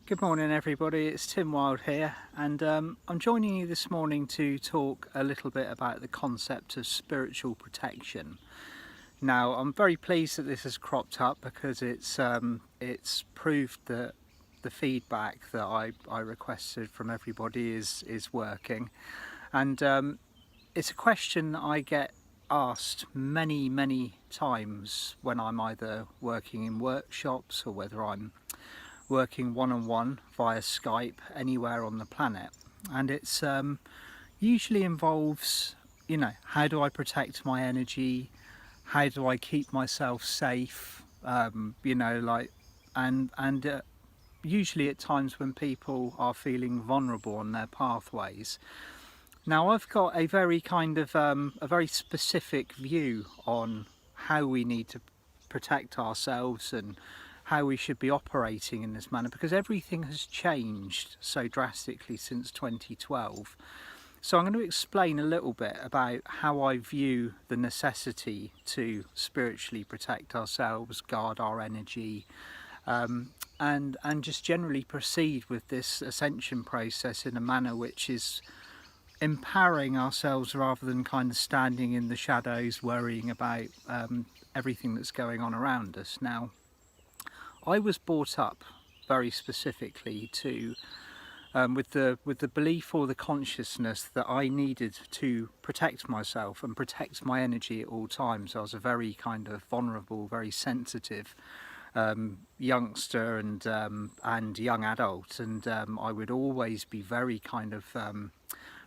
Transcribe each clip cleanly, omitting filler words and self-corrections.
Good morning everybody, it's Tim Wild here, and I'm joining you this morning to talk a little bit about the concept of spiritual protection. Now, I'm very pleased that this has cropped up because it's proved that the feedback that I requested from everybody is working, and it's a question that I get asked many times when I'm either working in workshops or whether I'm working one-on-one via Skype anywhere on the planet. And it's usually involves, how do I protect my energy, how do I keep myself safe, and usually at times when people are feeling vulnerable on their pathways. Now, I've got a very a very specific view on how we need to protect ourselves and how we should be operating in this manner, because everything has changed so drastically since 2012. So I'm going to explain a little bit about how I view the necessity to spiritually protect ourselves, guard our energy, and just generally proceed with this ascension process in a manner which is empowering ourselves rather than kind of standing in the shadows worrying about everything that's going on around us. Now, I was brought up very specifically to with the belief or the consciousness that I needed to protect myself and protect my energy at all times. I was a very kind of vulnerable, very sensitive youngster and young adult, and I would always be very kind of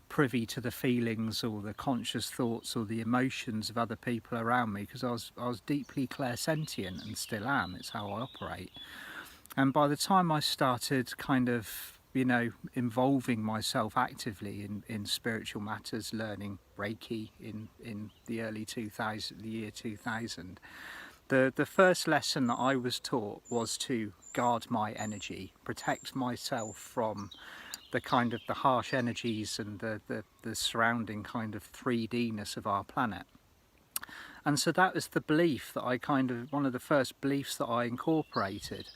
privy to the feelings or the conscious thoughts or the emotions of other people around me, because I was deeply clairsentient and still am. It's how I operate. And by the time I started kind of involving myself actively in spiritual matters, learning Reiki in the early 2000, the year 2000, the first lesson that I was taught was to guard my energy, protect myself from the kind of the harsh energies and the surrounding kind of 3D-ness of our planet. And so that was the belief that one of the first beliefs that I incorporated.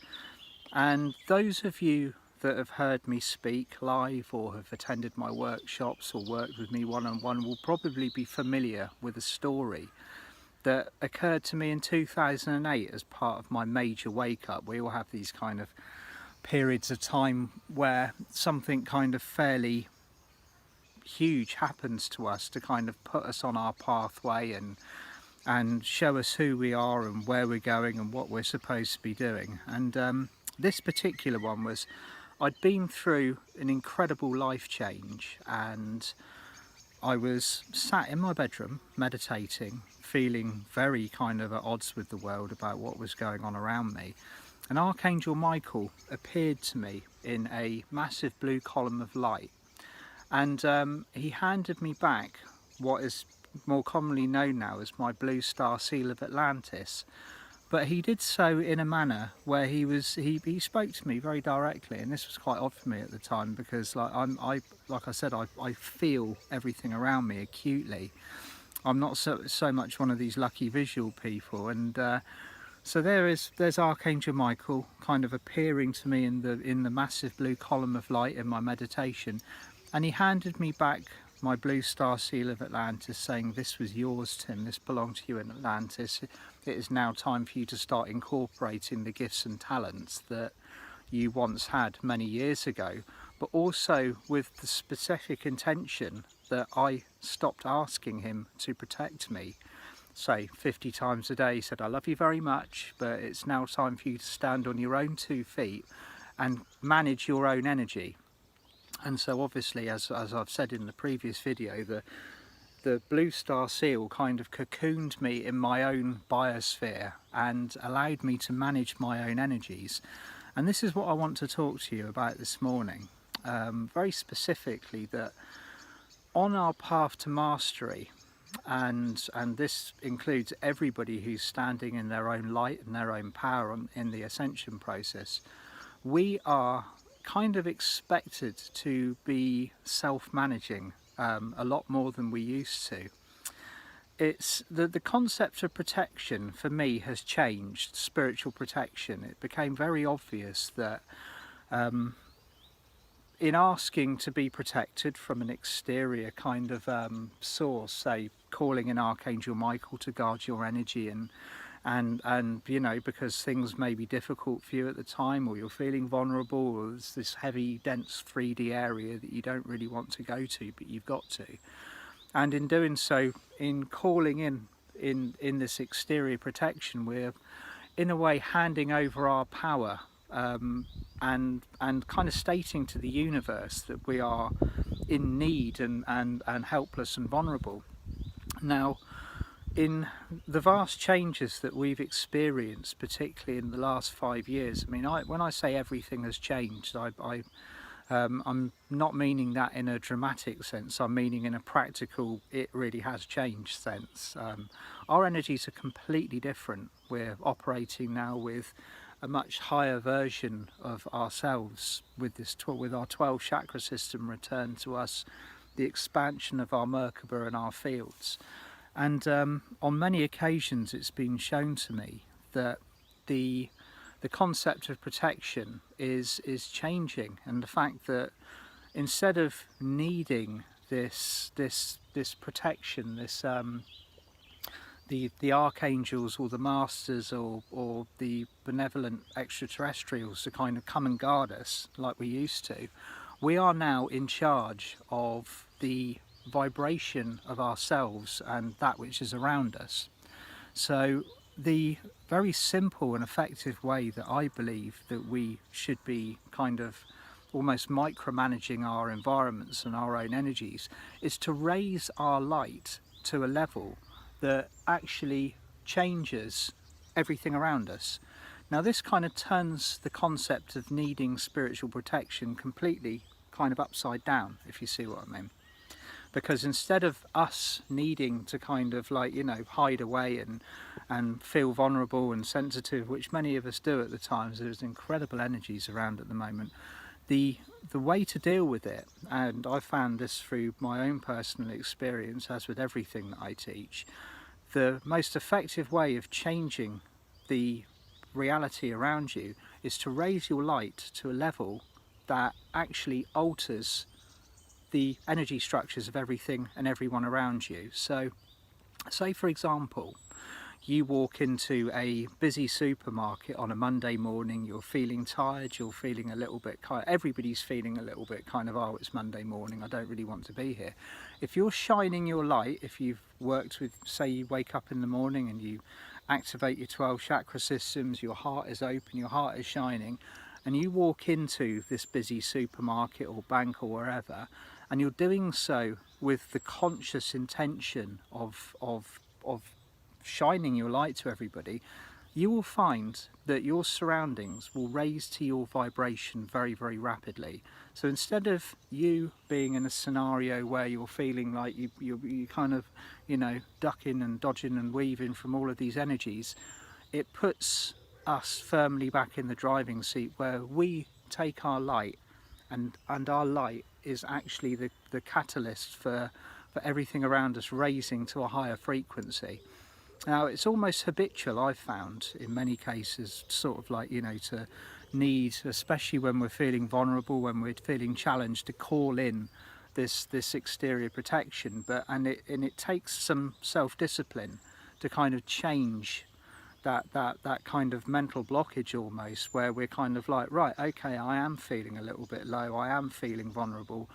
And those of you that have heard me speak live or have attended my workshops or worked with me one-on-one will probably be familiar with a story that occurred to me in 2008 as part of my major wake-up. We all have these kind of periods of time where something kind of fairly huge happens to us to kind of put us on our pathway and show us who we are and where we're going and what we're supposed to be doing. And this particular one was, I'd been through an incredible life change, and I was sat in my bedroom meditating, feeling very kind of at odds with the world about what was going on around me. And Archangel Michael appeared to me in a massive blue column of light, and he handed me back what is more commonly known now as my blue star seal of Atlantis. But he did so in a manner where he spoke to me very directly, and this was quite odd for me at the time, because like I said, I feel everything around me acutely. I'm not so much one of these lucky visual people, and so there's Archangel Michael kind of appearing to me in the massive blue column of light in my meditation, and he handed me back my blue star seal of Atlantis, saying, "This was yours, Tim, this belonged to you in Atlantis. It is now time for you to start incorporating the gifts and talents that you once had many years ago," but also with the specific intention that I stopped asking him to protect me. Say 50 times a day, he said, "I love you very much, but it's now time for you to stand on your own 2 feet and manage your own energy." And so obviously, as I've said in the previous video, the blue star seal kind of cocooned me in my own biosphere and allowed me to manage my own energies. And this is what I want to talk to you about this morning, very specifically, that on our path to mastery, and this includes everybody who's standing in their own light and their own power in the ascension process, we are kind of expected to be self-managing a lot more than we used to. It's the concept of protection for me has changed. Spiritual protection, it became very obvious that in asking to be protected from an exterior kind of source, say calling in Archangel Michael to guard your energy, and you know, because things may be difficult for you at the time, or you're feeling vulnerable, or there's this heavy dense 3D area that you don't really want to go to but you've got to, and in doing so, in calling in this exterior protection, we're in a way handing over our power, and kind of stating to the universe that we are in need and helpless and vulnerable. Now, in the vast changes that we've experienced, particularly in the last 5 years, I mean, when I say everything has changed, I'm not meaning that in a dramatic sense. I'm meaning in a practical, it really has changed sense. Our energies are completely different. We're operating now with a much higher version of ourselves, with with our 12 chakra system returned to us, the expansion of our Merkaba and our fields. And on many occasions it's been shown to me that the concept of protection is changing, and the fact that instead of needing this protection, the archangels or the masters or the benevolent extraterrestrials to kind of come and guard us like we used to, we are now in charge of the vibration of ourselves and that which is around us. So the very simple and effective way that I believe that we should be kind of almost micromanaging our environments and our own energies is to raise our light to a level that actually changes everything around us. Now, this kind of turns the concept of needing spiritual protection completely kind of upside down, if you see what I mean. Because instead of us needing to kind of, like, you know, hide away and feel vulnerable and sensitive, which many of us do at the times, there's incredible energies around at the moment. The way to deal with it, and I found this through my own personal experience, as with everything that I teach, the most effective way of changing the reality around you is to raise your light to a level that actually alters the energy structures of everything and everyone around you. So, say for example, you walk into a busy supermarket on a Monday morning, you're feeling tired, you're feeling a little bit kind of, everybody's feeling a little bit kind of, oh, it's Monday morning, I don't really want to be here. If you're shining your light, if you've worked with, say you wake up in the morning and you activate your 12 chakra systems, your heart is open, your heart is shining, and you walk into this busy supermarket or bank or wherever, and you're doing so with the conscious intention of shining your light to everybody, you will find that your surroundings will raise to your vibration very, very rapidly. So instead of you being in a scenario where you're feeling like you kind of, you know, ducking and dodging and weaving from all of these energies, it puts us firmly back in the driving seat, where we take our light, and our light is actually the catalyst for everything around us raising to a higher frequency. Now, it's almost habitual, I've found, in many cases, sort of like, you know, to need, especially when we're feeling vulnerable, when we're feeling challenged, to call in this exterior protection. And it takes some self-discipline to kind of change that kind of mental blockage almost, where we're kind of like, right, okay, I am feeling a little bit low, I am feeling vulnerable.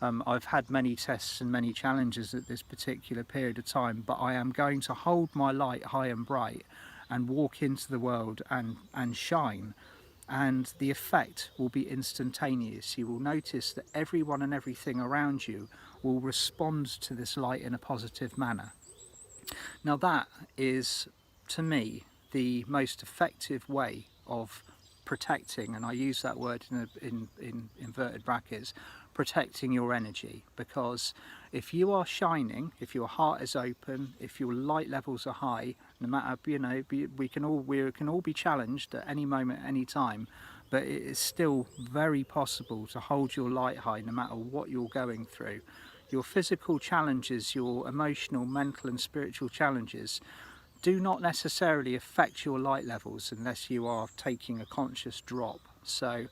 I've had many tests and many challenges at this particular period of time, but I am going to hold my light high and bright and walk into the world and shine, and the effect will be instantaneous. You will notice that everyone and everything around you will respond to this light in a positive manner. Now, that is, to me, the most effective way of protecting, and I use that word in inverted brackets, protecting your energy. Because if you are shining, if your heart is open, if your light levels are high, no matter, you know, we can all be challenged at any moment, any time, but it is still very possible to hold your light high no matter what you're going through. Your physical challenges, your emotional, mental and spiritual challenges do not necessarily affect your light levels unless you are taking a conscious drop. So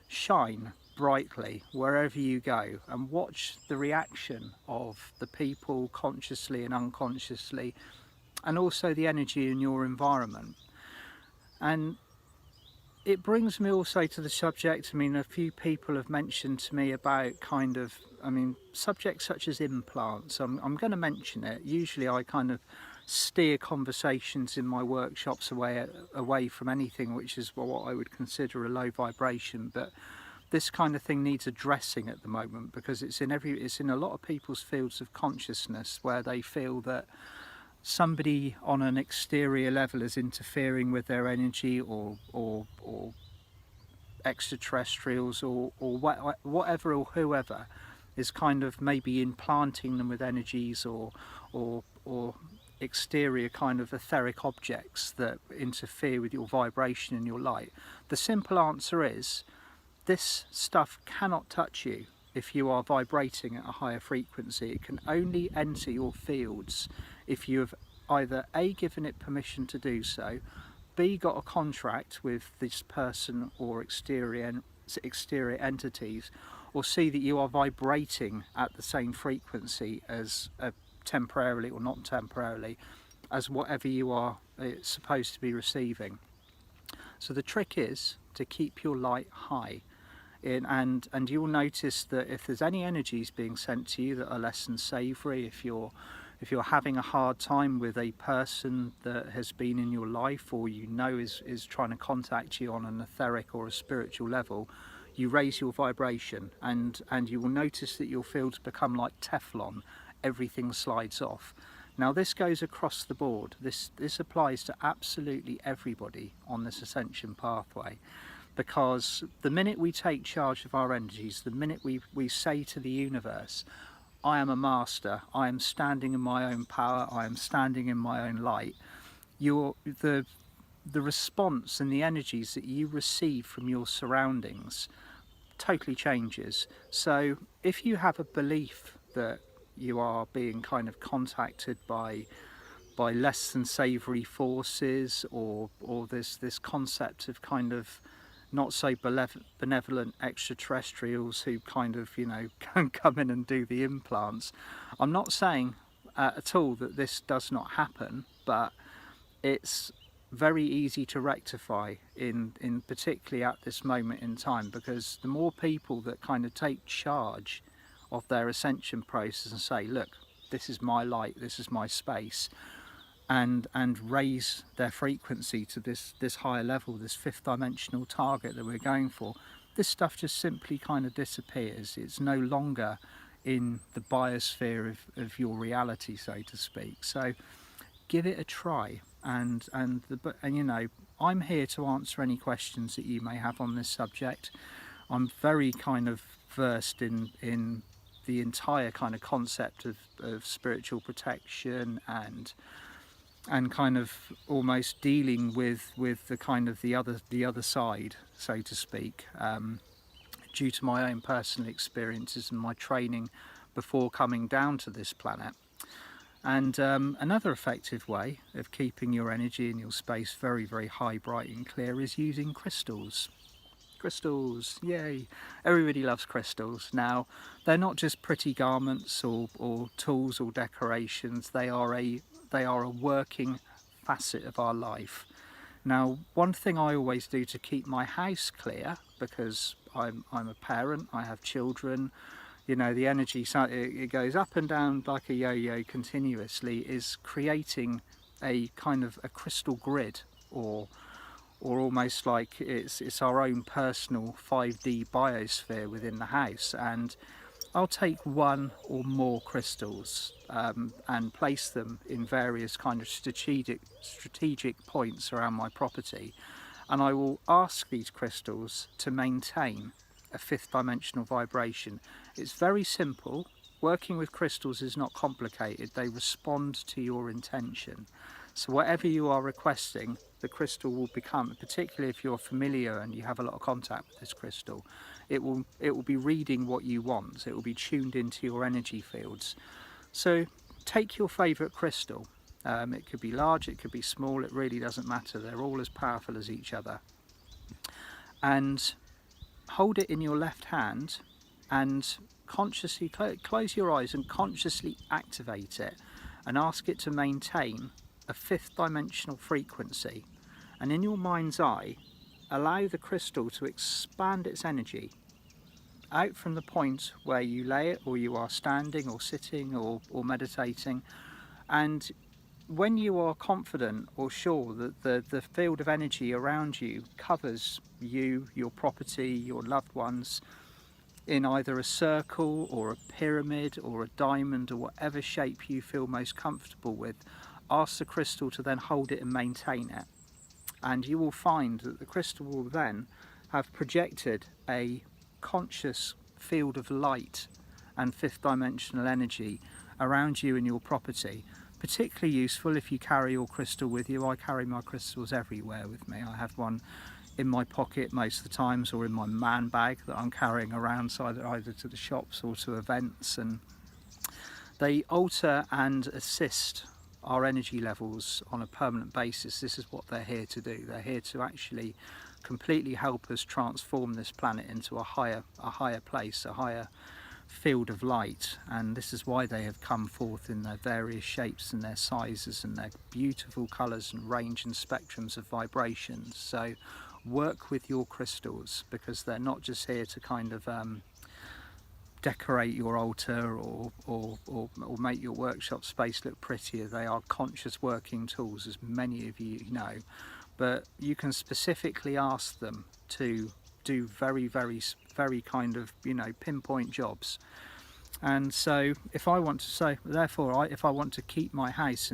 shine brightly wherever you go, and watch the reaction of the people consciously and unconsciously, and also the energy in your environment. And it brings me also to the subject. I mean, a few people have mentioned to me about kind of, I mean, subjects such as implants. I'm going to mention it. Usually I kind of steer conversations in my workshops away from anything which is what I would consider a low vibration, but this kind of thing needs addressing at the moment, because it's in a lot of people's fields of consciousness where they feel that somebody on an exterior level is interfering with their energy, or extraterrestrials, or whatever, or whoever is kind of maybe implanting them with energies, or exterior kind of etheric objects that interfere with your vibration and your light. The simple answer is, this stuff cannot touch you if you are vibrating at a higher frequency. It can only enter your fields if you have either A, given it permission to do so, B, got a contract with this person or exterior entities, or C, that you are vibrating at the same frequency as temporarily or not temporarily as whatever you are supposed to be receiving. So the trick is to keep your light high. And you'll notice that if there's any energies being sent to you that are less than savoury, if you're having a hard time with a person that has been in your life, or you know is trying to contact you on an etheric or a spiritual level, you raise your vibration, and you will notice that your fields become like Teflon. Everything slides off. Now this goes across the board. This applies to absolutely everybody on this ascension pathway. Because the minute we take charge of our energies, the minute we say to the universe, I am a master, I am standing in my own power, I am standing in my own light, the response and the energies that you receive from your surroundings totally changes. So if you have a belief that you are being kind of contacted by less than savoury forces, or this concept of kind of not so benevolent extraterrestrials who kind of, can come in and do the implants. I'm not saying at all that this does not happen, but it's very easy to rectify in particularly at this moment in time, because the more people that kind of take charge of their ascension process and say, look, this is my light, this is my space, and raise their frequency to this higher level, this fifth dimensional target that we're going for, this stuff just simply kind of disappears. It's no longer in the biosphere of your reality, so to speak. So give it a try, and I'm here to answer any questions that you may have on this subject. I'm very kind of versed in the entire kind of concept of spiritual protection, and kind of almost dealing with the kind of the other side, so to speak, due to my own personal experiences and my training before coming down to this planet. And another effective way of keeping your energy in your space very, very high, bright and clear is using crystals. Crystals, yay! Everybody loves crystals. Now, they're not just pretty garments or tools or decorations. They are a working facet of our life. Now, one thing I always do to keep my house clear, because I'm a parent, I have children, the energy, it goes up and down like a yo-yo continuously, is creating a kind of a crystal grid, or almost like it's our own personal 5D biosphere within the house. And I'll take one or more crystals and place them in various kind of strategic points around my property, and I will ask these crystals to maintain a fifth dimensional vibration. It's very simple. Working with crystals is not complicated. They respond to your intention. So whatever you are requesting, the crystal will become, particularly if you're familiar and you have a lot of contact with this crystal, it will be reading what you want. It will be tuned into your energy fields. So take your favourite crystal. It could be large, it could be small, it really doesn't matter. They're all as powerful as each other. And hold it in your left hand and consciously close your eyes and consciously activate it and ask it to maintain a fifth dimensional frequency. And in your mind's eye, allow the crystal to expand its energy out from the point where you lay it, or you are standing or sitting or meditating. And when you are confident or sure that the field of energy around you covers you, your property, your loved ones, in either a circle or a pyramid or a diamond or whatever shape you feel most comfortable with, ask the crystal to then hold it and maintain it. And you will find that the crystal will then have projected a conscious field of light and fifth dimensional energy around you and your property. Particularly useful if you carry your crystal with you. I carry my crystals everywhere with me. I have one in my pocket most of the times, or in my man bag that I'm carrying around, so either to the shops or to events, and they alter and assist our energy levels on a permanent basis. This is what they're here to do. They're here to actually completely help us transform this planet into a higher place, a higher field of light. And this is why they have come forth in their various shapes and their sizes and their beautiful colours and range and spectrums of vibrations. So work with your crystals, because they're not just here to kind of decorate your altar or make your workshop space look prettier. They are conscious working tools, as many of you know, but you can specifically ask them to do very kind of, you know, pinpoint jobs. And so if I want to say, therefore, if I want to keep my house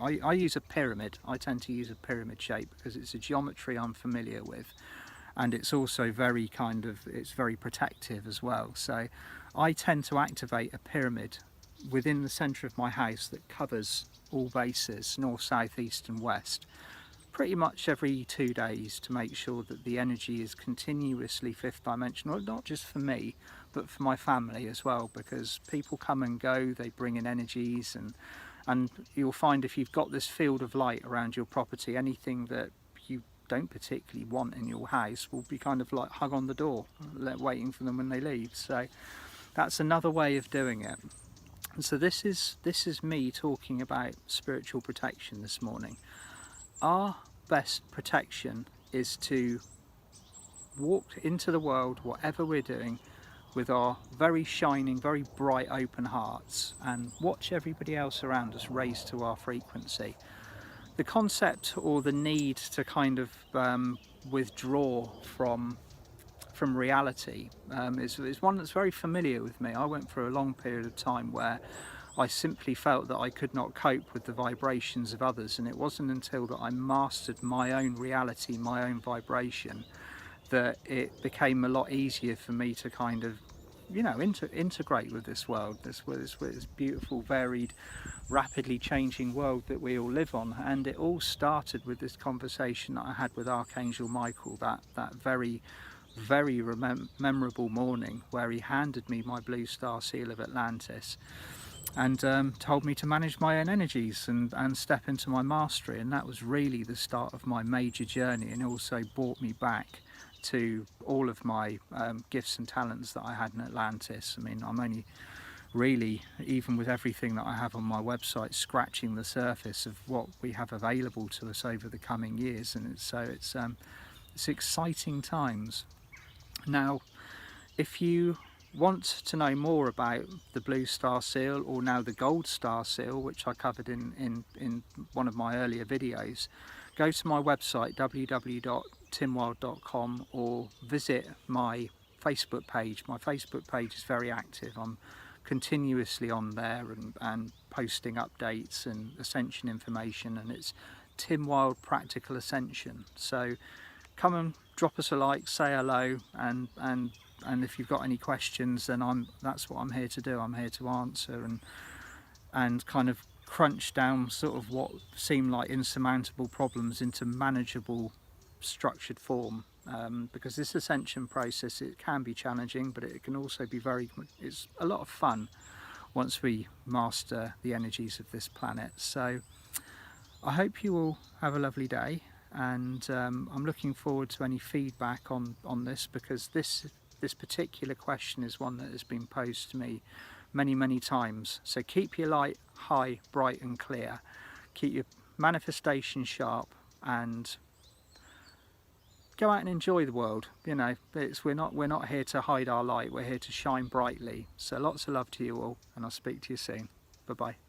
I use a pyramid. I tend to use a pyramid shape because it's a geometry I'm familiar with, and it's also very it's very protective as well. So I tend to activate a pyramid within the centre of my house that covers all bases, north, south, east and west, pretty much every 2 days, to make sure that the energy is continuously fifth dimensional, not just for me but for my family as well, because people come and go, they bring in energies, and you'll find if you've got this field of light around your property, anything that you don't particularly want in your house will be kind of like hung on the door, waiting for them when they leave. So that's another way of doing it. And so this is me talking about spiritual protection this morning. Our best protection is to walk into the world, whatever we're doing, with our very shining, very bright open hearts, and watch everybody else around us raise to our frequency. The concept or the need to kind of withdraw from reality is one that's very familiar with me. I went through a long period of time where I simply felt that I could not cope with the vibrations of others, and it wasn't until that I mastered my own reality, my own vibration, that it became a lot easier for me to kind of, you know, integrate with this world, this beautiful, varied, rapidly changing world that we all live on. And it all started with this conversation that I had with Archangel Michael that very memorable morning, where he handed me my blue star seal of Atlantis and told me to manage my own energies and step into my mastery. And that was really the start of my major journey, and also brought me back to all of my gifts and talents that I had in Atlantis. I mean, I'm only really, even with everything that I have on my website, scratching the surface of what we have available to us over the coming years, and it's exciting times. Now, if you want to know more about the blue star seal, or now the gold star seal, which I covered in one of my earlier videos, go to my website www.timwild.com, or visit my Facebook page. My Facebook page is very active. I'm continuously on there and posting updates and ascension information, and it's Tim Wild Practical Ascension. So come and drop us a like, say hello, and if you've got any questions, then that's what I'm here to do. I'm here to answer and kind of crunch down sort of what seem like insurmountable problems into manageable, structured form, because this ascension process, it can be challenging, but it can also be it's a lot of fun once we master the energies of this planet. So I hope you all have a lovely day, and I'm looking forward to any feedback on this, because this particular question is one that has been posed to me many times. So keep your light high, bright and clear, keep your manifestation sharp, and go out and enjoy the world. You know, we're not here to hide our light, we're here to shine brightly. So lots of love to you all, and I'll speak to you soon. Bye bye.